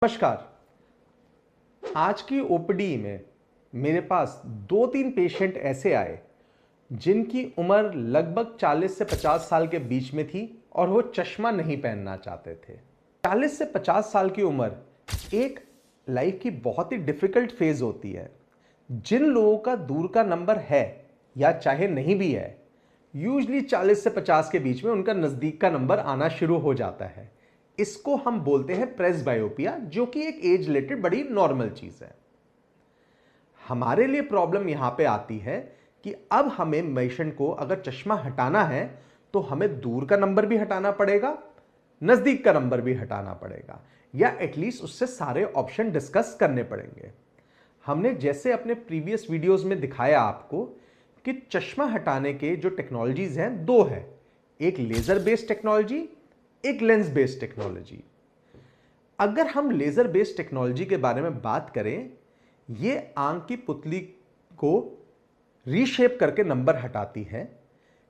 नमस्कार। आज की ओपीडी में मेरे पास 2-3 पेशेंट ऐसे आए जिनकी उम्र लगभग 40 से 50 साल के बीच में थी और वो चश्मा नहीं पहनना चाहते थे। 40 से 50 साल की उम्र एक लाइफ की बहुत ही डिफिकल्ट फेज होती है। जिन लोगों का दूर का नंबर है या चाहे नहीं भी है, यूजली 40 से 50 के बीच में उनका नज़दीक का नंबर आना शुरू हो जाता है। इसको हम बोलते हैं प्रेसबायोपिया, जो कि एक एज रिलेटेड बड़ी नॉर्मल चीज है। हमारे लिए प्रॉब्लम यहां पे आती है कि अब हमें पेशेंट को अगर चश्मा हटाना है तो हमें दूर का नंबर भी हटाना पड़ेगा, नजदीक का नंबर भी हटाना पड़ेगा, या एटलीस्ट उससे सारे ऑप्शन डिस्कस करने पड़ेंगे। हमने जैसे अपने प्रीवियस वीडियोस में दिखाया आपको कि चश्मा हटाने के जो टेक्नोलॉजीज हैं दो है, एक लेजर बेस्ड टेक्नोलॉजी, एक लेंस बेस्ड टेक्नोलॉजी। अगर हम लेजर बेस्ड टेक्नोलॉजी के बारे में बात करें, ये आंख की पुतली को रीशेप करके नंबर हटाती है,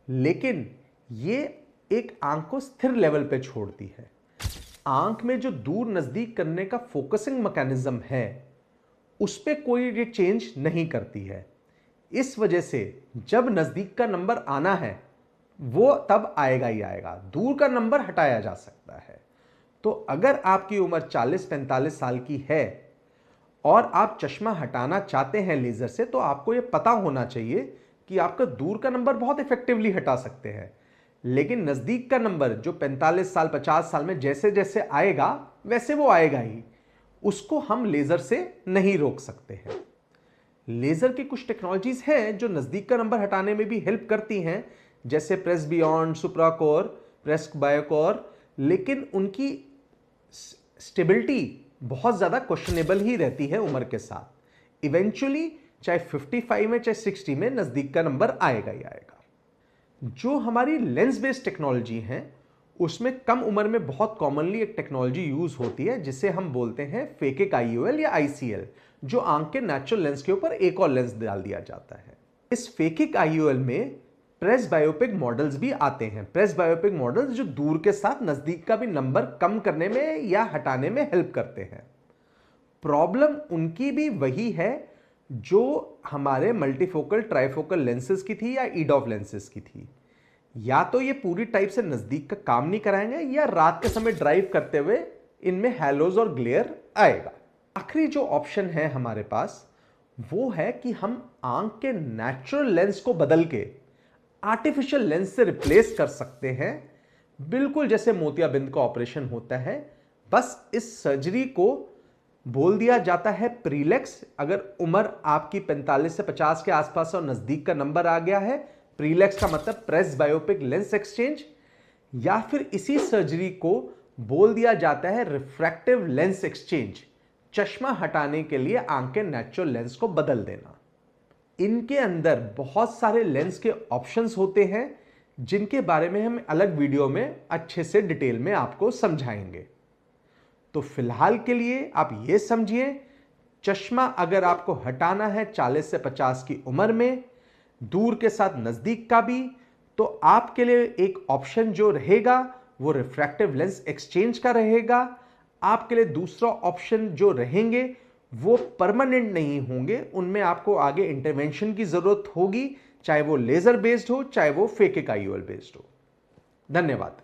लेकिन ये एक आंख को स्थिर लेवल पे छोड़ती है। आंख में जो दूर नजदीक करने का फोकसिंग मैकेनिज्म है उस पे कोई ये चेंज नहीं करती है। इस वजह से जब नजदीक का नंबर आना है वो तब आएगा ही आएगा, दूर का नंबर हटाया जा सकता है। तो अगर आपकी उम्र 40-45 साल की है और आप चश्मा हटाना चाहते हैं लेजर से, तो आपको यह पता होना चाहिए कि आपका दूर का नंबर बहुत इफेक्टिवली हटा सकते हैं, लेकिन नजदीक का नंबर जो 45 साल 50 साल में जैसे जैसे आएगा वैसे वो आएगा ही, उसको हम लेजर से नहीं रोक सकते हैं। लेजर की कुछ टेक्नोलॉजीज हैं जो नजदीक का नंबर हटाने में भी हेल्प करती हैं, जैसे प्रेस बियॉन्ड, सुप्राकोर, प्रेस बायोकोर, लेकिन उनकी स्टेबिलिटी बहुत ज्यादा क्वेश्चनेबल ही रहती है उम्र के साथ। इवेंचुअली चाहे 55 में चाहे 60 में नजदीक का नंबर आएगा ही आएगा। जो हमारी लेंस बेस्ड टेक्नोलॉजी है उसमें कम उम्र में बहुत कॉमनली एक टेक्नोलॉजी यूज होती है जिसे हम बोलते हैं फेकिक आईओएल या आईसीएल, जो आंख के नेचुरल लेंस के ऊपर एक और लेंस डाल दिया जाता है। इस फेकिक आईओएल में प्रेस बायोपिक मॉडल्स भी आते हैं। प्रेस बायोपिक मॉडल्स जो दूर के साथ नजदीक का भी नंबर कम करने में या हटाने में हेल्प करते हैं। प्रॉब्लम उनकी भी वही है जो हमारे मल्टीफोकल ट्राइफोकल लेंसेज की थी या ईडॉफ लेंसेज की थी। या तो ये पूरी टाइप से नजदीक का काम नहीं कराएंगे, या रात के समय ड्राइव करते हुए इनमें हैलोज और ग्लेयर आएगा। आखिरी जो ऑप्शन है हमारे पास वो है कि हम आंख के नेचुरल लेंस को बदल के आर्टिफिशियल लेंस से रिप्लेस कर सकते हैं, बिल्कुल जैसे मोतियाबिंद का ऑपरेशन होता है। बस इस सर्जरी को बोल दिया जाता है प्रीलेक्स। अगर उम्र आपकी 45 से 50 के आसपास और नजदीक का नंबर आ गया है, प्रीलेक्स का मतलब प्रेस बायोपिक लेंस एक्सचेंज, या फिर इसी सर्जरी को बोल दिया जाता है रिफ्रैक्टिव लेंस एक्सचेंज, चश्मा हटाने के लिए आंख के नेचुरल लेंस को बदल देना। इनके अंदर बहुत सारे लेंस के ऑप्शंस होते हैं जिनके बारे में हम अलग वीडियो में अच्छे से डिटेल में आपको समझाएंगे। तो फिलहाल के लिए आप ये समझिए, चश्मा अगर आपको हटाना है 40 से 50 की उम्र में, दूर के साथ नजदीक का भी, तो आपके लिए एक ऑप्शन जो रहेगा वो रिफ्रैक्टिव लेंस एक्सचेंज का रहेगा। आपके लिए दूसरा ऑप्शन जो रहेंगे वो परमानेंट नहीं होंगे, उनमें आपको आगे इंटरवेंशन की जरूरत होगी, चाहे वो लेजर बेस्ड हो चाहे वो फेकिक आईओएल बेस्ड हो। धन्यवाद।